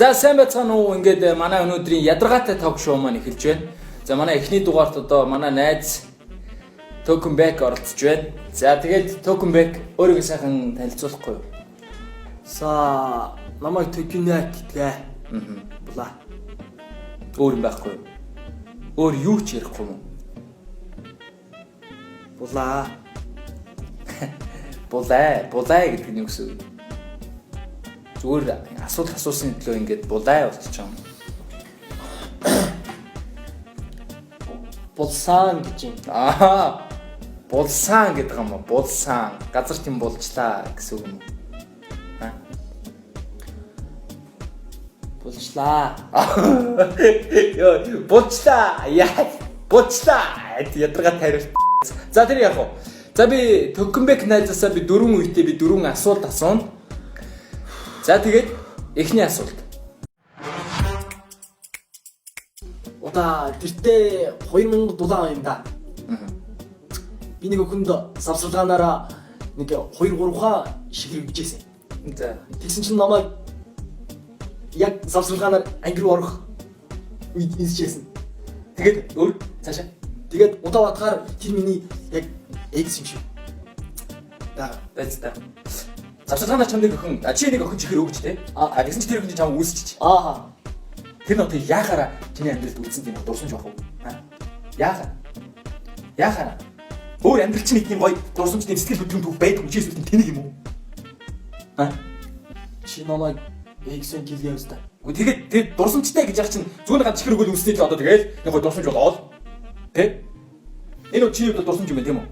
За сайн байцгаана уу. Ингээд манай өнөөдрийн ядаргаатай ток шоу маань эхэлж байна. За манай эхний дугаарт одоо манай найз Токенбек оролцож байна. За тэгээд Токенбек өөрийгөө сайхан танилцуулахгүй юу? За намайг Токенбек гэдэг. Була. Өөр юм байхгүй юу? Өөр юу ч ярихгүй юм. Була. Булаа гэдэг нь юу гэсэн үг? Зүгээр асуулт асуусан төлөө ингээд булаа болчихсон. Булсан гэж юм. Булсан гэдэг юм уу? Булсан. Газар тийм булчлаа гэсэн үг юм уу? Булчлаа. Йоо, булчлаа. Яа, булчлаа. Ядаргаа тариулт. За тэр яах вэ? За би Токенбек найзаасаа би 4 үедээ би 4 асуулт асууна. За тэгээд эхний асуулт. Удаа тэртээ 2000 дулаан юм да. Би нэг өөхөнд савсаргаанаараа нэг 2-3 хаа шигэр бичээсэн. За тэгсэн чинь намайг яг савсаргаанаар анги руу орох үед инсчээсэн. тэгээд өөр цаашаа. Тэгээд удаа батгаар тэр миний яг экс юм шиг. That's that. Завсаргаанаа чам нэг өхөн, чи нэг өхөн чихэр өгч тэ. Тэгсэн чи тэр өхөн чам үүсчих. Тэр нь одоо яахаараа чиний амьдралд үлдсэн тийм дурсамж байх уу? Яахаараа? Өөр амьдрал чинь нэг тийм гоё дурсамж тийм сэтгэл хөдлөмж түүх байдаг юм чи эсвэл тэнийг юм уу? Чи намайг эксэн гэлээ өстэй. Үгүй тэгээд дурсамжтай гэж яах чинь зүгээр ганц чихэр өгөл үүснэ л одоо тэгээд нэг гоё дурсамж болоод тэ? Энэ уу чиний дурсамж юм байна тийм үү?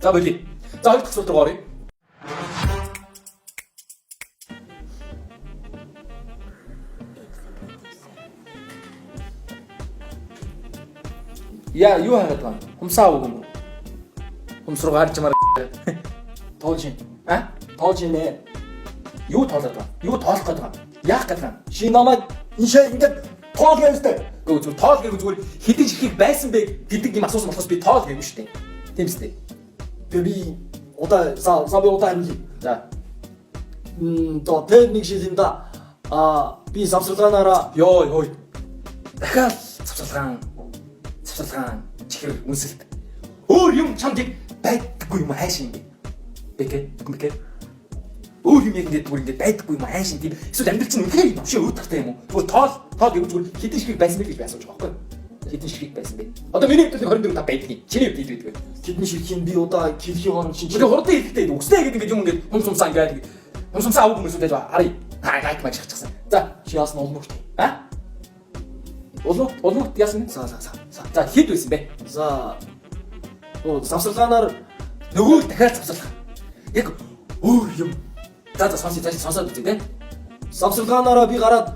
За болий. За хоёр дахь асуулт руу оръё. Яа, юу хагаад байна? Хумсаа үг юм уу? Хумс руу гарч мараа. Тоолж байна. Тоолж байна. Юу тоолоод байна? Юу тоолох гээд байна? Яах гээд байна? Чи намайг иншээ ингээд тоолгоо өстэй. Гөө зүгээр тоол гээгүү зүгээр хэдэн чихийг байсан бэ гэдэг юм асуусан болохоос би тоол гээгүү шүү дээ. Тийм үстэй. Би удаа сабы удаа юм. За. То тэр нэг шил юм да. Би савсаргаанаараа Йоо. Дахиад цавцалгаан чихэр үнсэлт. Өөр юм чамд байдаггүй юм хайшин юм бэ? Бэкэ. Өөр юм яг ингээд зүгээр ингээд байдаггүй юм хайшин тийм. Эсвэл амьдрал чинь үнхээр төвшөө өөд тахтай юм уу? Зүгээр тоол гэвэл зүгээр хэдэн ширхэг байсан бэ гэж би асууж байгаа байхгүй юу? Хэдэн ширхэг байсан бэ? Одоо миний хувьд 24 тав байдаг. Чиний хувьд хэд байдаг вэ? тэдний ширхийн би удаа килхийн он чинь Тэгээ хурдан хэлэхдээ үстэй гэдэг ингээд юм ингээд хумсумсаа ингээд хумсумсаа авах хүмүүс үдэж харъя. Гайг маж хачсан. За чи яасан олмогт. Улмогт яасан? За хэд байсан бэ? За савсаргаанаар Нөгөө дахиад цавцалах. Яг өөр юм. За сонсоод үзье те. Савсаргаанаараа би гараад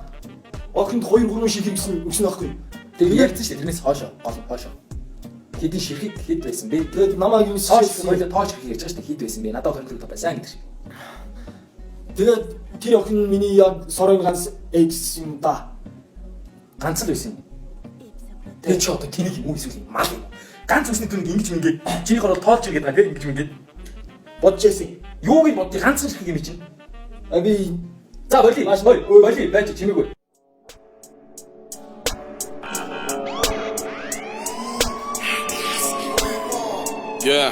охинд 2-3 шиг хийсэн өгсөн байхгүй. Тэр ярьсан шүү дээ. Тэрнээс хоошоо. Хэдийн ширхэг хэд байсан бэ? Тэгээд намайг юу тооч хэрэг ярьж байгаа шүү дээ. Хэд байсан бэ? Надад 24 тав байсан гэдэг шиг. Тэгээд тэр охин миний яг сорын ганц экс юм да. Ганц л байсан юм. Тэгээ чи одоо тэнийг юм уу эсвэл мал юм. Ганц үсний дүнд ингэж мингээд чинийх бол тоолж иргээд байгаа тийм ингэж мингээд Бодж яасан. юуг нь бодчих ганц ширхэг юм чинь. Би За болий байж чимээгүй. Yeah.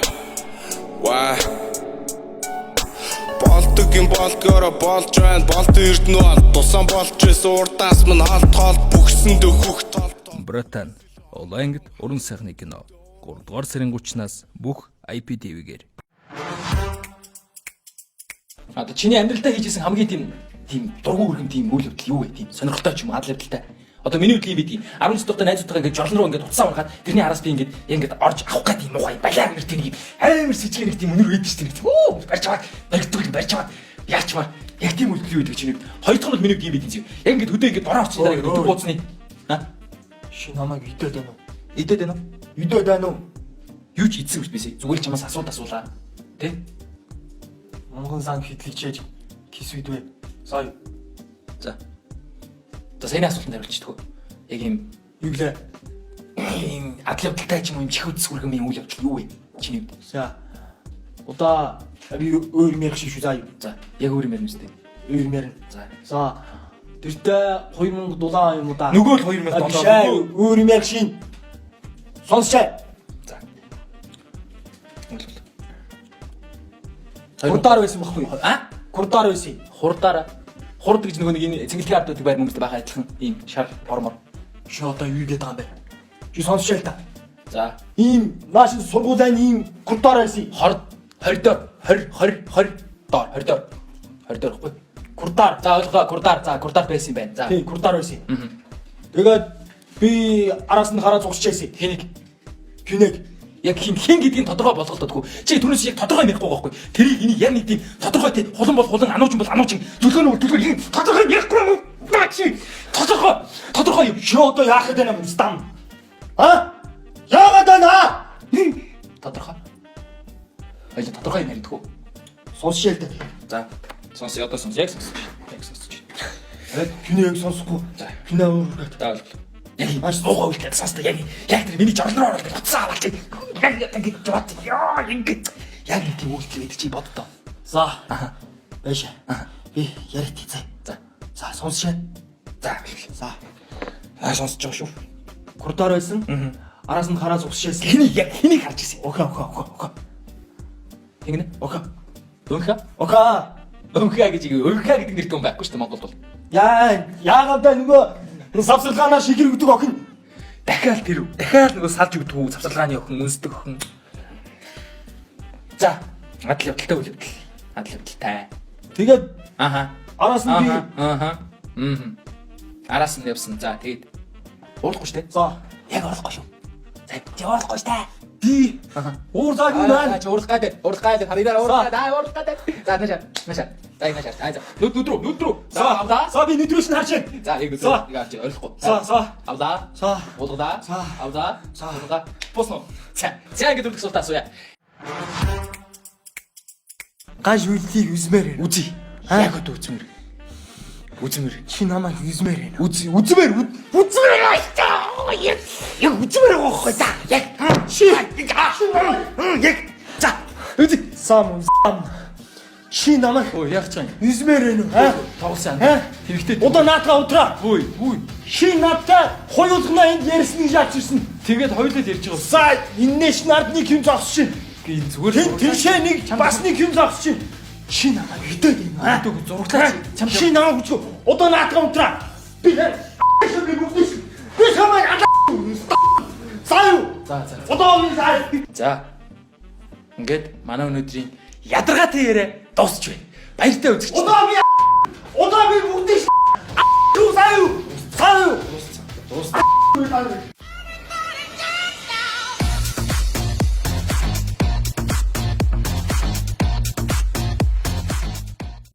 Why? Болдгийн болгоороо болж байна. Болд эрдэнэ тусан болж байсан урдаас минь хаалт бүгсэн дөхөх тал. Британь онлайнд уран сайхны кино 3 дугаар сарын 30-наас бүх IPTV-гээр. Одоо чиний амьдралдаа хийжсэн хамгийн тийм дургуун үргэм тийм үйл явдал юу вэ? Тийм сонирхолтой ч юм уу адал явдалтай. Одоо миний үдлийн би тийм 19 дахь найзуудтайгаа ингээд жолн руу ингээд уцаа ургаад тэрний араас би ингээд орж авах гэдэг юм уу? Балиар нэр тийм амар сэжгээр тийм өнөр өгдөө шүү дээ. Оо барьж аваад яачмаар яг тийм үйл явдал чиний. Хоёр дахь нь миний үдлийн би тийм. Яг ингээд хөдөө ингээд бороо авчихсан дараа ингээд өдөр бууцны. ши намайг идээд байна уу? Идээд байна уу? Юу ч идсэн юм бисээ. Зүгээр л чамаас асуулаа. Тэ? Монгол сан хитлэгчээж кис үйдвэ. Сая. За. Одоо саяны асуултанд хариулчихдаг. Яг юм юу гэлээ? ийм адал явдалтай ч юм уу юм чих үдс хүргэн юм үйл явдал юу вэ? Чиний хувьд. За. Удаа би өөр мэрх шиг шүү заа. За, яг өөр юм ярина үстэй. Өөр мэрн. За. За. Тэртээ 2000 дулаан юм уу да? Нөгөө л 2000 Биш доллар. өөр юм яг шин. Сонсчаа. За. Хурдаар байсан байхгүй юу? А? Хурдаар байсан. Хурдаараа. Хурд гэж нөгөө нэг энэ цэнгэлтийн ардуудыг байр хүмүүстэй байгаа адилхан ийм шар формор. Чи одоо юу гэдэг юм бэ? Чи сонсчаа л та. За. Ийм маш сургуулийн ийм хурдаар байсан. 20 доор 20 доор 20 доор ихгүй. Хурдаар. За ойлгоо курдаар. За курдаар байсан юм байна. За. Тийм, хурдаар байсан. Тэгээд би араас нь хараа зогсчихсэн. Хэнийг Хинэг. яг хин гэдгийг тодорхой болгохдодгүй. Чи түүнээс яг тодорхой ярихгүй байхгүй. Тэрийг энийг яг нэг тийм тодорхой тийм хулан бол хулан, анууч бол анууч, төлгөө нь төлгөө хин тодорхой ярихгүй юм. Чи тодорхой юм. Чи одоо яах гэдэг юм стам? А? Яагаад байна? Тодорхой. Ажи тодорхой юм ярьдаггүй. Сонсчаа л та. За. Сонс одоо сонс яг сонсож. Яг сонсож. Хинэг сонсохгүй. За. Хинээ өөрөө. За ойлголоо. Яг маш суугаа үлдээд сонсдог. Яг тэр миний жорлон руу ороод буцаа аваад чи. Яг ингэж бат. Яа ингэ. Яг нэг тийм үйлдэл чи боддоо. За. Баша. Би яриад хийцээ. За. За сонсчаа. За. За. Сонсож байгаа шүү. Хурдаар байсан. Араас нь хараа зогсчихсэн. Хэнийг харж ирсэн. Окей. Тэгнэ. Окей. Өнхөө. Окей. Өнхөө гэж өнхөө гэдэг нэртэй хүн байхгүй шүү дээ Монголд бол. Яагаад та нөгөө савсаргаанаар шигэрэгдэг охин. Дахиад нөгөө салж өгдөг үү завсарлагын охин үнсдэг охин. За. Адал явдалтай үйл явдал. Адал явдалтай. Тэгээд Араас нь би Араас нь явсан. За тэгээд уурлахгүй шүү дээ. за Яг уурлахгүй шүү. За чи уурлахгүй шүү дээ. би уурзаг юм байна. Чи уурлах гайд харидаа уурлах гайд. За наша. За. Нүд рүү. За би нэтрүүс нь харж байна. За яг За. нэг авч ойлгохгүй. За. Авзаа. За. Уулгадаа. За. Авзаа. За. Уулгадаа. Босно. За ингэ дүрх суултаа асууя. Гаж үйлдийг үзмээр байна. Үзье. Аа. Яг одоо үзмэр. Чи намайг үзмээр байна. Үзмэр. Яг үзмэр гоохой та. Яг яг за. Үзье. Сам. Чи намайг Ой яг ч юм. үзмээр байна уу? Тоглосон. Хэрэгтэй. Одоо наатаа утраа. Хүй. Чи надтай хоёулгнаа энд ярьсныг яаж ирсэн? Тэгээд хоёулаа ярьж байгаа. За энэш над нэг юм зогсож чинь. Би зүгээр Тэршээ нэг бас нэг юм зогсож чинь. Чи намайг хөдөөд юм аа. зурагтай чам Чи намайг хүчгүй. Одоо наатаа утраа. Би би чамайг Саю. За. Одоо минь сая. За. Ингээд манай өнөөдрийн ядаргаатай яриа дуусч байна. Баяртай үзэгч. Одоо би бүгдийг саю.